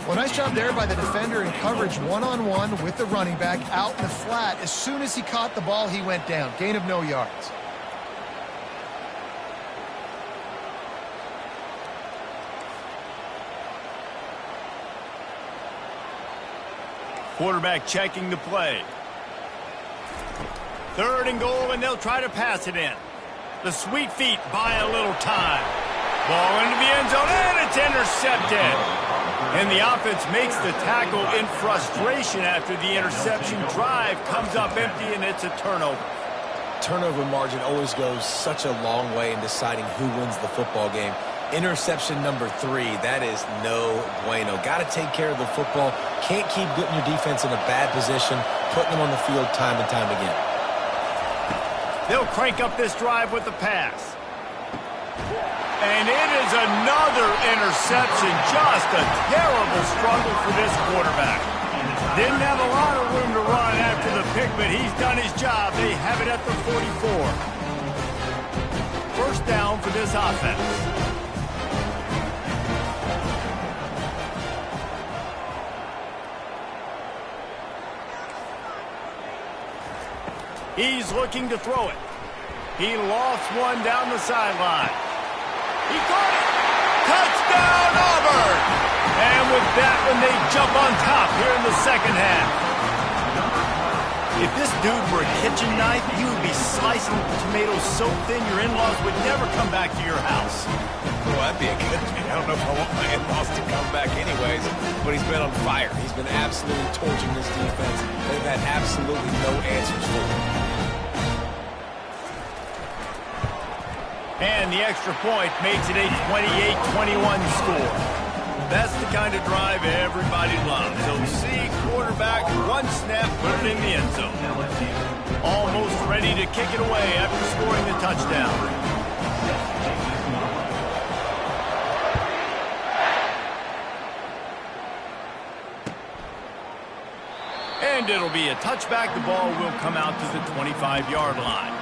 Well, nice job there by the defender in coverage one-on-one with the running back out in the flat. As soon as he caught the ball, he went down. Gain of no yards. Quarterback checking the play. Third and goal, and they'll try to pass it in. The sweet feet buy a little time. Ball into the end zone, and it's intercepted. And the offense makes the tackle in frustration after the interception. Drive comes up empty, and it's a turnover. Turnover margin always goes such a long way in deciding who wins the football game. Interception number 3, that is no bueno. Got to take care of the football. Can't keep putting your defense in a bad position, putting them on the field time and time again. They'll crank up this drive with the pass. And it is another interception. Just a terrible struggle for this quarterback. Didn't have a lot of room to run after the pick, but he's done his job. They have it at the 44. First down for this offense. He's looking to throw it. He lofts one down the sideline. He caught it. Touchdown, Auburn! And with that one, they jump on top here in the second half. If this dude were a kitchen knife, he would be slicing tomatoes so thin your in-laws would never come back to your house. Well, that'd be a good thing. I don't know if I want my in-laws to come back anyways, but he's been on fire. He's been absolutely torching this defense. They've had absolutely no answers for him. And the extra point makes it a 28-21 score. That's the kind of drive everybody loves. So see quarterback, one snap, put it in the end zone. Almost ready to kick it away after scoring the touchdown. And it'll be a touchback. The ball will come out to the 25-yard line.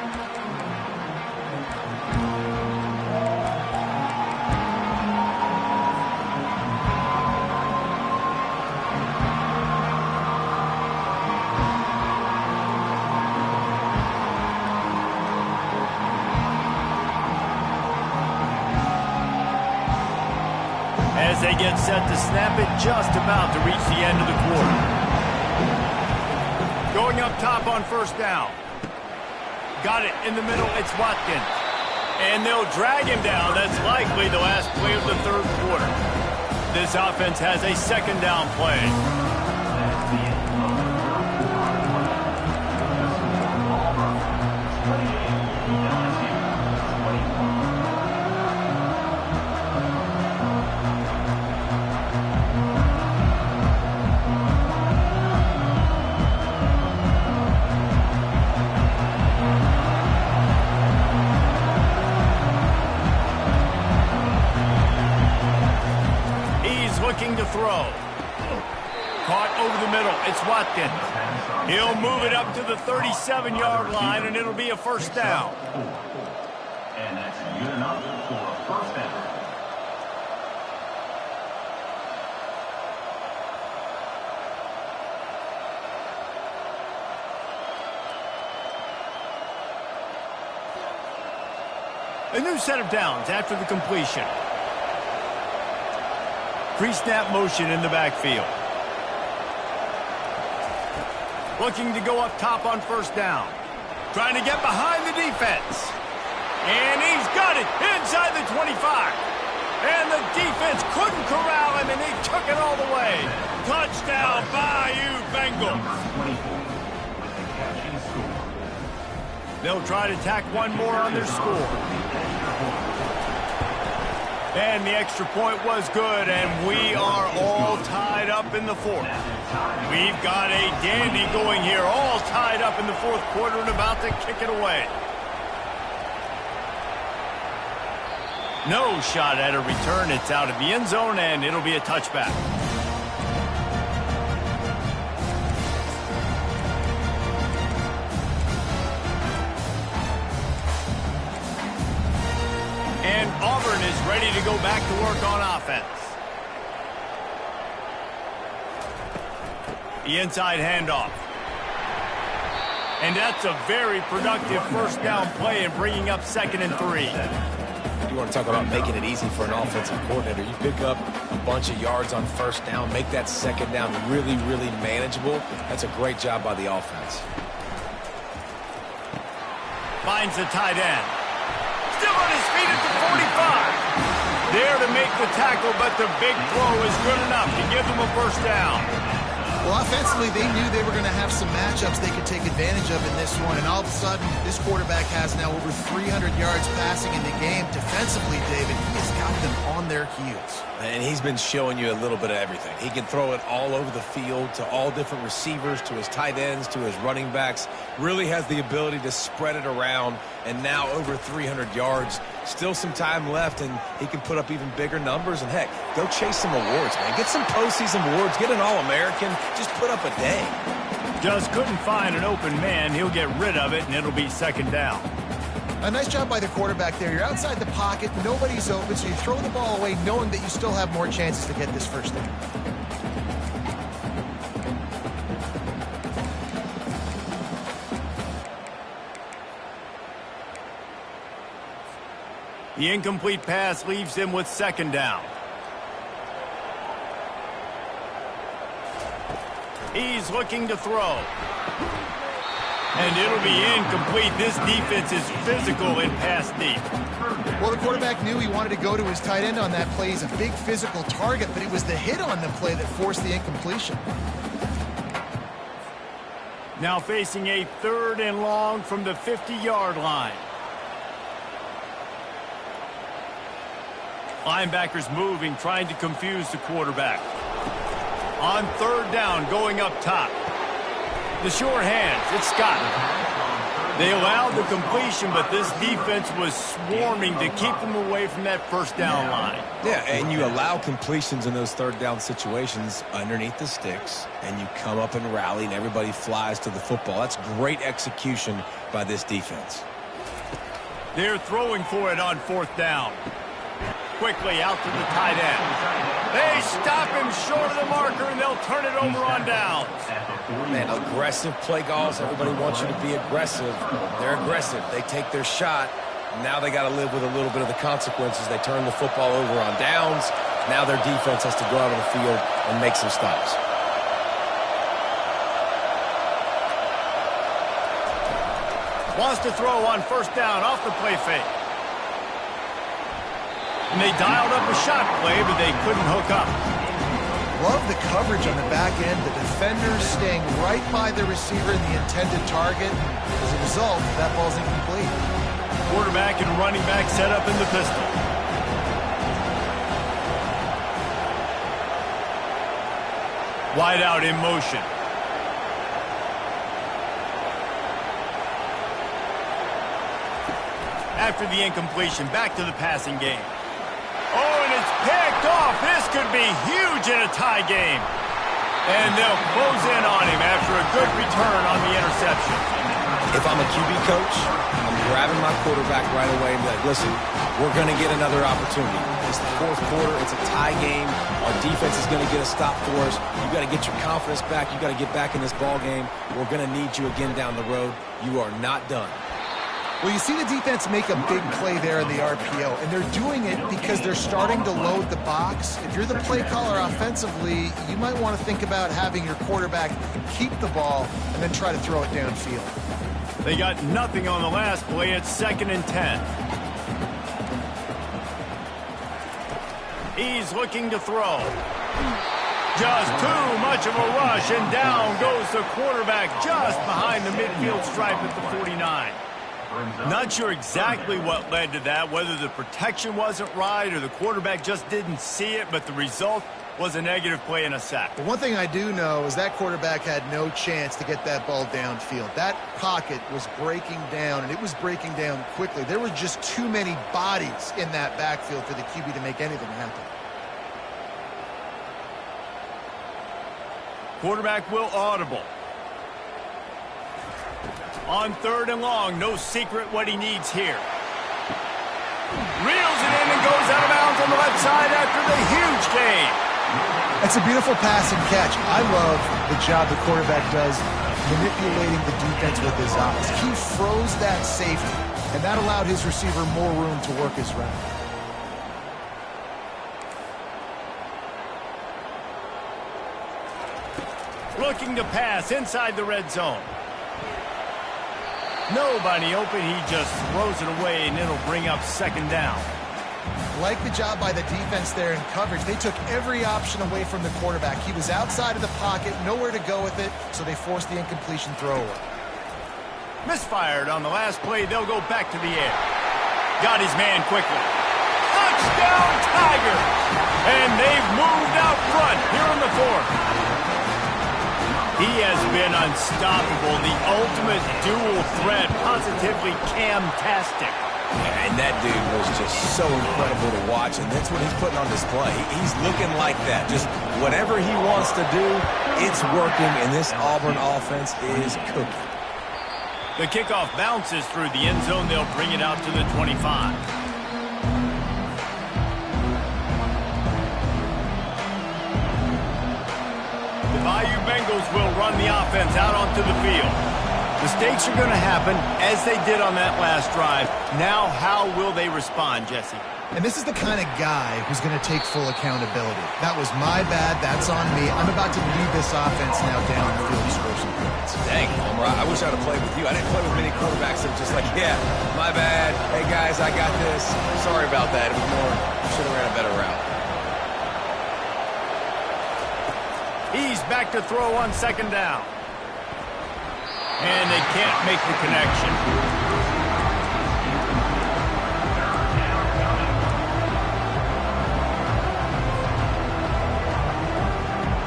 As they get set to snap it, just about to reach the end of the quarter. Going up top on first down. Got it in the middle, it's Watkins. And they'll drag him down. That's likely the last play of the third quarter. This offense has a second down play. Looking to throw. Caught over the middle. It's Watkins. He'll move it up to the 37-yard line, and it'll be a first down. And that's good enough for a first down. A new set of downs after the completion. Pre-snap motion in the backfield. Looking to go up top on first down. Trying to get behind the defense. And he's got it inside the 25. And the defense couldn't corral him, and he took it all the way. Touchdown, Bayou Bengals. They'll try to tack one more on their score. And the extra point was good, and we are all tied up in the fourth. We've got a dandy going here, all tied up in the fourth quarter and about to kick it away. No shot at a return. It's out of the end zone, and it'll be a touchback. And Auburn is ready to go back to work on offense. The inside handoff. And that's a very productive first down play and bringing up 2nd and 3. You want to talk about making it easy for an offensive coordinator. You pick up a bunch of yards on first down, make that second down really, really manageable. That's a great job by the offense. Finds the tight end. Still on his feet at the 45. There to make the tackle, but the big throw is good enough to give them a first down. Well, offensively, they knew they were going to have some matchups they could take advantage of in this one, and all of a sudden, this quarterback has now over 300 yards passing in the game. Defensively, David, he has got them on their heels. And he's been showing you a little bit of everything. He can throw it all over the field to all different receivers, to his tight ends, to his running backs. Really has the ability to spread it around, and now over 300 yards. Still some time left, and he can put up even bigger numbers. And, heck, go chase some awards, man. Get some postseason awards. Get an All-American. Just put up a day. Just couldn't find an open man. He'll get rid of it, and it'll be 2nd down. A nice job by the quarterback there. You're outside the pocket. Nobody's open, so you throw the ball away knowing that you still have more chances to get this first down. The incomplete pass leaves him with second down. He's looking to throw. And it'll be incomplete. This defense is physical and pass deep. Well, the quarterback knew he wanted to go to his tight end on that play. He's a big physical target, but it was the hit on the play that forced the incompletion. Now facing a 3rd and long from the 50-yard line. Linebackers moving, trying to confuse the quarterback. On 3rd down, going up top. The sure hands, it's Scott. They allowed the completion, but this defense was swarming to keep them away from that first down line. Yeah, and you allow completions in those 3rd down situations underneath the sticks, and you come up and rally, and everybody flies to the football. That's great execution by this defense. They're throwing for it on 4th down. Quickly out to the tight end. They stop him short of the marker, and they'll turn it over on downs. Man, aggressive play calls. Everybody wants you to be aggressive. They're aggressive. They take their shot. Now they got to live with a little bit of the consequences. They turn the football over on downs. Now their defense has to go out on the field and make some stops. Wants to throw on 1st down off the play fake. And they dialed up a shot play, but they couldn't hook up. Love the coverage on the back end. The defenders staying right by the receiver and the intended target. As a result, that ball's incomplete. Quarterback and running back set up in the pistol. Wide out in motion. After the incompletion, back to the passing game. Oh, and it's picked off. This could be huge in a tie game. And they'll close in on him after a good return on the interception. If I'm a QB coach, I'm grabbing my quarterback right away and be like, listen, we're going to get another opportunity. It's the 4th quarter. It's a tie game. Our defense is going to get a stop for us. You got to get your confidence back. You got to get back in this ball game. We're going to need you again down the road. You are not done. Well, you see the defense make a big play there in the RPO, and they're doing it because they're starting to load the box. If you're the play caller offensively, you might want to think about having your quarterback keep the ball and then try to throw it downfield. They got nothing on the last play. It's 2nd and 10. He's looking to throw. Just too much of a rush, and down goes the quarterback just behind the midfield stripe at the 49. Not sure exactly what led to that, whether the protection wasn't right or the quarterback just didn't see it, but the result was a negative play and a sack. But one thing I do know is that quarterback had no chance to get that ball downfield. That pocket was breaking down, and it was breaking down quickly. There were just too many bodies in that backfield for the QB to make anything happen. Quarterback will audible. On 3rd and long, no secret what he needs here. Reels it in and goes out of bounds on the left side after the huge gain. That's a beautiful pass and catch. I love the job the quarterback does manipulating the defense with his eyes. He froze that safety, and that allowed his receiver more room to work his route. Looking to pass inside the red zone. Nobody open, he just throws it away, and it'll bring up 2nd down. Like the job by the defense there in coverage. They took every option away from the quarterback. He was outside of the pocket, nowhere to go with it, so they forced the incompletion throwaway. Misfired on the last play. They'll go back to the air. Got his man quickly. Touchdown, Tigers! And they've moved out front here in the 4th. He has been unstoppable, the ultimate dual threat, positively Cam-tastic. And that dude was just so incredible to watch, and that's what he's putting on display. He's looking like that. Just whatever he wants to do, it's working, and this Auburn offense is cooking. The kickoff bounces through the end zone. They'll bring it out to the 25. The Bayou Bengals will run the offense out onto the field. Mistakes are going to happen, as they did on that last drive. Now, how will they respond, Jesse? And this is the kind of guy who's going to take full accountability. That was my bad. That's on me. I'm about to lead this offense now down the field to score some points. Dang, Homer, I wish I'd have played with you. I didn't play with many quarterbacks that were just like, yeah, my bad. Hey, guys, I got this. Sorry about that. It was more, should have ran a better route. He's back to throw on second down. And they can't make the connection.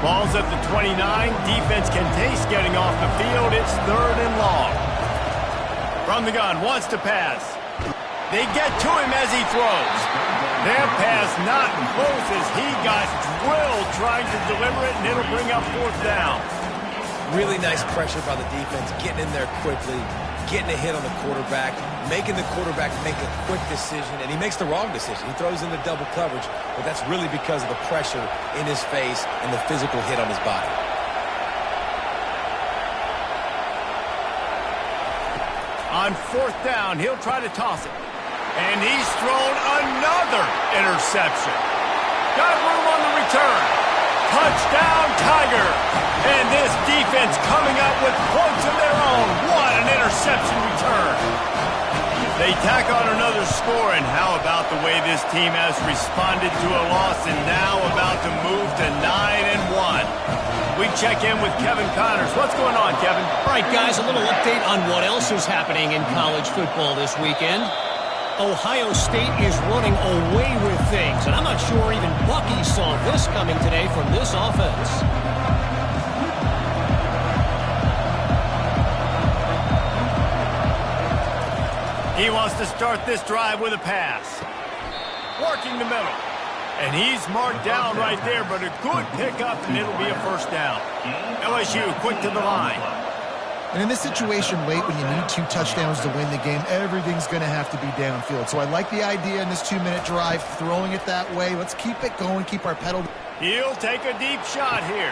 Ball's at the 29. Defense can taste getting off the field. It's 3rd and long. From the gun, wants to pass. They get to him as he throws. Their pass not close as he got drilled trying to deliver it, and it'll bring up 4th down. Really nice pressure by the defense, getting in there quickly, getting a hit on the quarterback, making the quarterback make a quick decision, and he makes the wrong decision. He throws into double coverage, but that's really because of the pressure in his face and the physical hit on his body. On 4th down, he'll try to toss it. And he's thrown another interception. Got room on the return. Touchdown, Tiger. And this defense coming up with points of their own. What an interception return. They tack on another score, and how about the way this team has responded to a loss and now about to move to 9-1. We check in with Kevin Connors. What's going on, Kevin? All right, guys, a little update on what else is happening in college football this weekend. Ohio State is running away with things, and I'm not sure even Bucky saw this coming today from this offense. He wants to start this drive with a pass. Working the middle. And he's marked down right there, but a good pickup, and it'll be a 1st down. LSU quick to the line. And in this situation late, when you need 2 touchdowns to win the game, everything's going to have to be downfield. So I like the idea in this 2-minute drive, throwing it that way. Let's keep it going, keep our pedal. He'll take a deep shot here.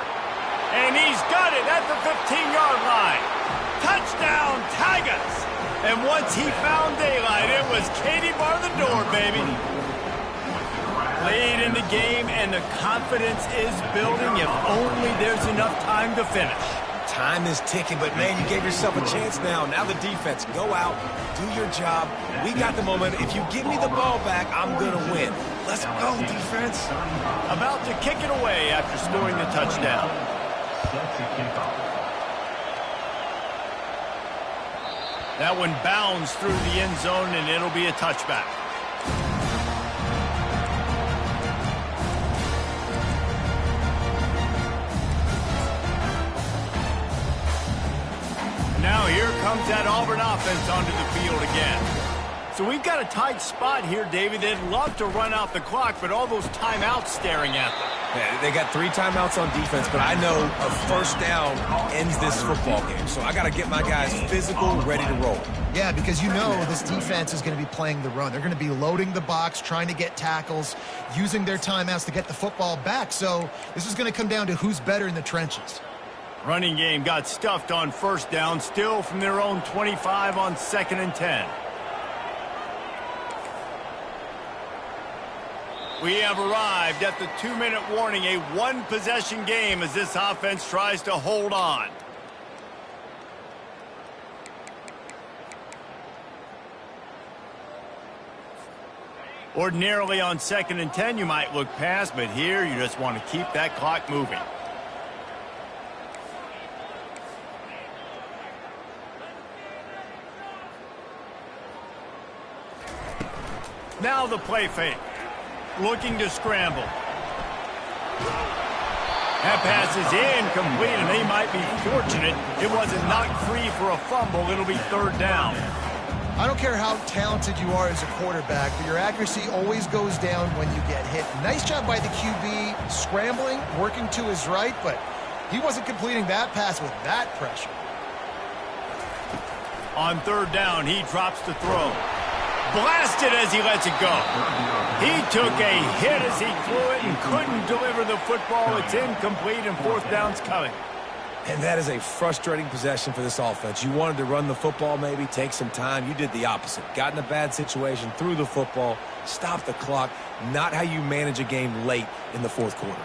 And he's got it at the 15-yard line. Touchdown, Tigers! And once he found daylight, it was Katie bar the door, baby. Late in the game, and the confidence is building if only there's enough time to finish. Time is ticking, but, man, you gave yourself a chance now. Now the defense, go out, do your job. We got the momentum. If you give me the ball back, I'm going to win. Let's go, defense. About to kick it away after scoring the touchdown. That one bounds through the end zone, and it'll be a touchback. Now here comes that Auburn offense onto the field again. So we've got a tight spot here, David. They'd love to run out the clock, but all those timeouts staring at them. Yeah, they got 3 timeouts on defense, but I know a 1st down ends this football game. So I got to get my guys physical, ready to roll. Yeah, because you know this defense is going to be playing the run. They're going to be loading the box, trying to get tackles, using their timeouts to get the football back. So this is going to come down to who's better in the trenches. Running game got stuffed on 1st down, still from their own 25 on 2nd and 10. We have arrived at the 2-minute warning, a 1-possession game as this offense tries to hold on. Ordinarily on 2nd and 10 you might look past, but here you just want to keep that clock moving. Now the play fake. Looking to scramble. That pass is incomplete, and they might be fortunate it wasn't knocked free for a fumble. It'll be 3rd down. I don't care how talented you are as a quarterback, but your accuracy always goes down when you get hit. Nice job by the QB scrambling, working to his right, but he wasn't completing that pass with that pressure. On 3rd down, he drops to throw. Blasted as he lets it go. He took a hit as he threw it and couldn't deliver the football. It's incomplete, and 4th down's coming. And that is a frustrating possession for this offense. You wanted to run the football, maybe take some time. You did the opposite. Got in a bad situation, threw the football, stopped the clock. Not how you manage a game late in the fourth quarter.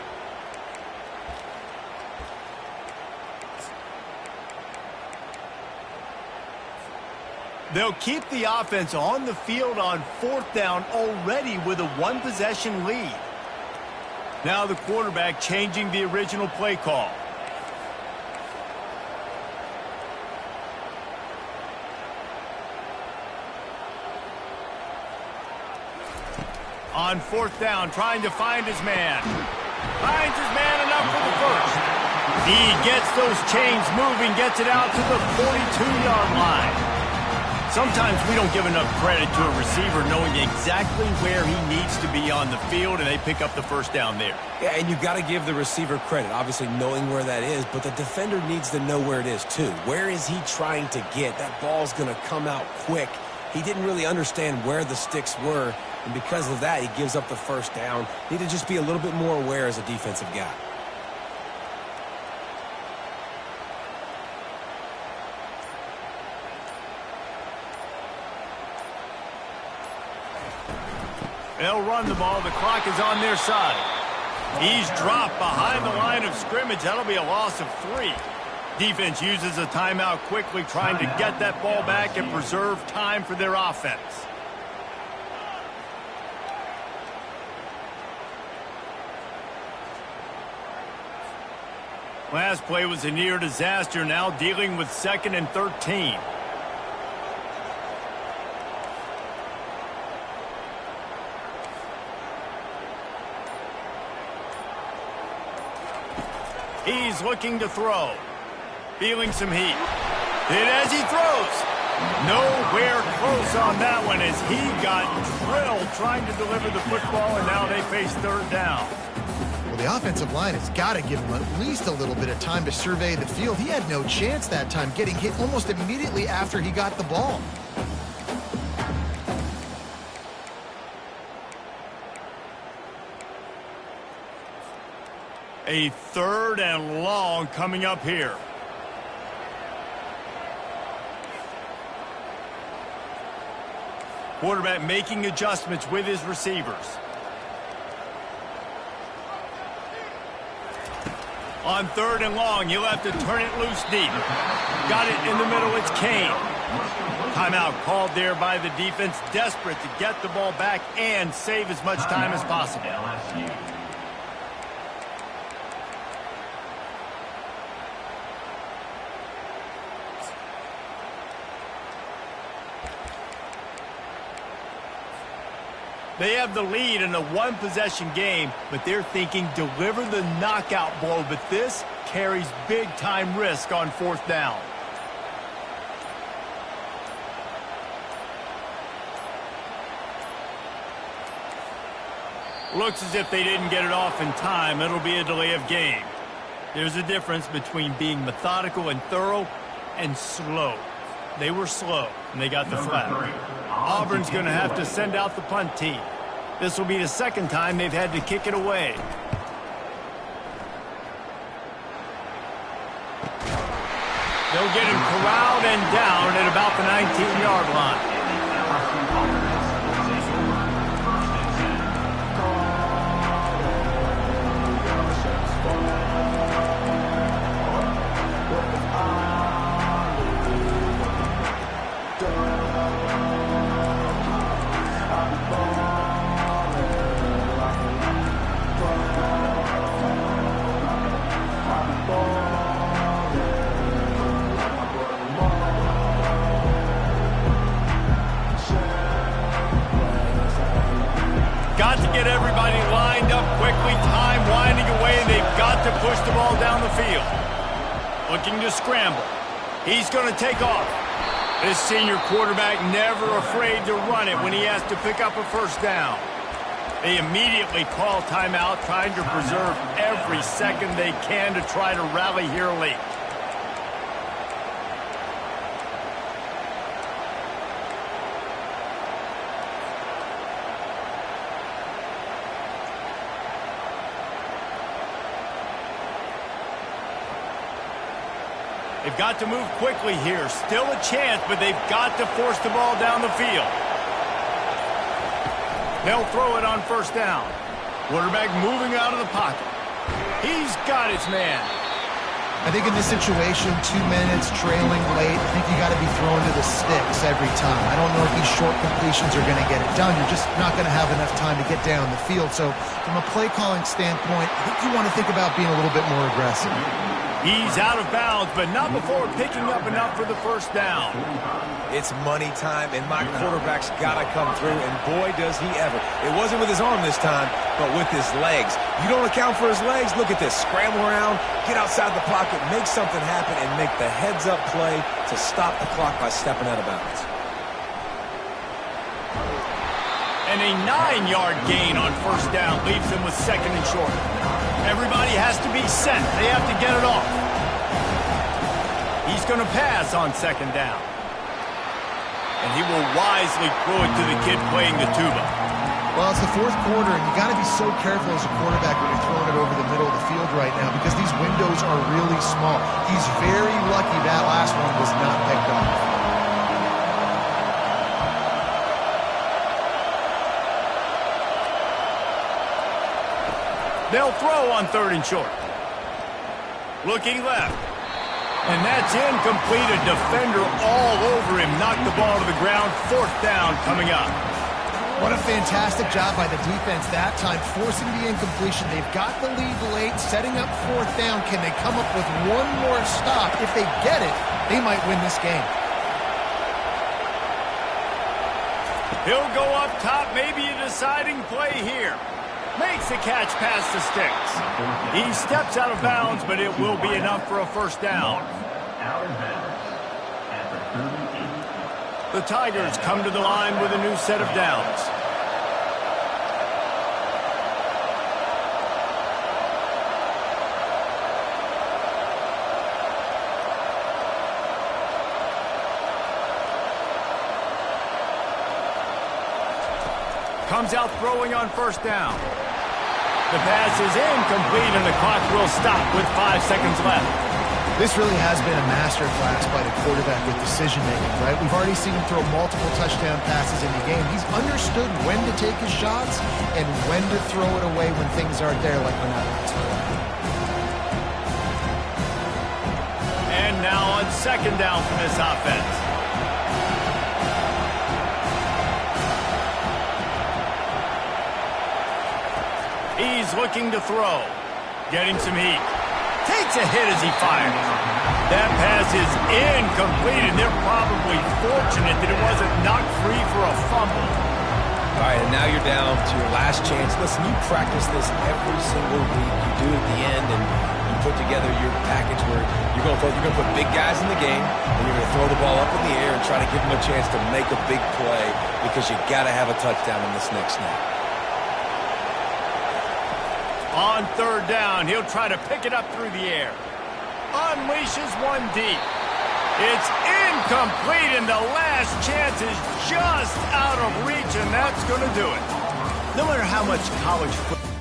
They'll keep the offense on the field on fourth down already with a one-possession lead. Now the quarterback changing the original play call. On fourth down, trying to find his man. Finds his man enough for the first. He gets those chains moving, gets it out to the 42-yard line. Sometimes we don't give enough credit to a receiver knowing exactly where he needs to be on the field, and they pick up the first down there. Yeah, and you've got to give the receiver credit, obviously knowing where that is, but the defender needs to know where it is too. Where is he trying to get? That ball's going to come out quick. He didn't really understand where the sticks were, and because of that, he gives up the first down. Need to just be a little bit more aware as a defensive guy. They'll run the ball. The clock is on their side. He's dropped behind the line of scrimmage. That'll be a loss of 3. Defense uses a timeout quickly, trying to get that ball back and preserve time for their offense. Last play was a near disaster, now dealing with 2nd and 13. He's looking to throw. Feeling some heat. And as he throws, nowhere close on that one as he got drilled trying to deliver the football, and now they face third down. Well, the offensive line has got to give him at least a little bit of time to survey the field. He had no chance that time, getting hit almost immediately after he got the ball. A 3rd and long coming up here. Quarterback making adjustments with his receivers. On 3rd and long, he'll have to turn it loose deep. Got it in the middle, it's Kane. Timeout called there by the defense, desperate to get the ball back and save as much time as possible. They have the lead in a one-possession game, but they're thinking deliver the knockout blow, but this carries big-time risk on 4th down. Looks as if they didn't get it off in time. It'll be a delay of game. There's a difference between being methodical and thorough and slow. They were slow, and they got the flag. Auburn's going to have to send out the punt team. This will be the 2nd time they've had to kick it away. They'll get him corralled and down at about the 19-yard line. Got to get everybody lined up quickly, time winding away, and they've got to push the ball down the field. Looking to scramble. He's going to take off. This senior quarterback never afraid to run it when he has to pick up a first down. They immediately call timeout, trying to preserve every second they can to try to rally here late. They've got to move quickly here. Still a chance, but they've got to force the ball down the field. They'll throw it on first down. Quarterback moving out of the pocket. He's got his man. I think in this situation, 2 minutes, trailing late, I think you got to be thrown to the sticks every time. I don't know if these short completions are going to get it done. You're just not going to have enough time to get down the field. So from a play calling standpoint, I think you want to think about being a little bit more aggressive. He's out of bounds, but not before picking up enough for the first down. It's money time, and my quarterback's got to come through, and boy, does he ever. It wasn't with his arm this time, but with his legs. You don't account for his legs? Look at this. Scramble around, get outside the pocket, make something happen, and make the heads-up play to stop the clock by stepping out of bounds. And a 9-yard gain on first down leaves him with second and short. Everybody has to be set. They have to get it off. He's going to pass on second down. And he will wisely throw it to the kid playing the tuba. Well, it's the fourth quarter, and you got to be so careful as a quarterback when you're throwing it over the middle of the field right now because these windows are really small. He's very lucky that last one was not picked off. They'll throw on third and short. Looking left. And that's incomplete. A defender all over him. Knocked the ball to the ground. Fourth down coming up. What a fantastic job by the defense that time, forcing the incompletion. They've got the lead late, setting up fourth down. Can they come up with one more stop? If they get it, they might win this game. He'll go up top. Maybe a deciding play here. Makes the catch past the sticks. He steps out of bounds, but it will be enough for a first down. Out of bounds at the 38. The Tigers come to the line with a new set of downs. Comes out throwing on first down. The pass is incomplete, and the clock will stop with 5 seconds left. This really has been a masterclass by the quarterback with decision-making, right? We've already seen him throw multiple touchdown passes in the game. He's understood when to take his shots and when to throw it away when things aren't there, like when that last play. And now on second down for this offense. He's looking to throw. Getting some heat. Takes a hit as he fires. That pass is incomplete, and they're probably fortunate that it wasn't knocked free for a fumble. All right, and now you're down to your last chance. Listen, you practice this every single week. You do it at the end, and you put together your package where you're going to put big guys in the game, and you're going to throw the ball up in the air and try to give them a chance to make a big play because you got to have a touchdown in this next snap. On third down, he'll try to pick it up through the air. Unleashes one deep. It's incomplete, and the last chance is just out of reach, and that's going to do it. No matter how much college football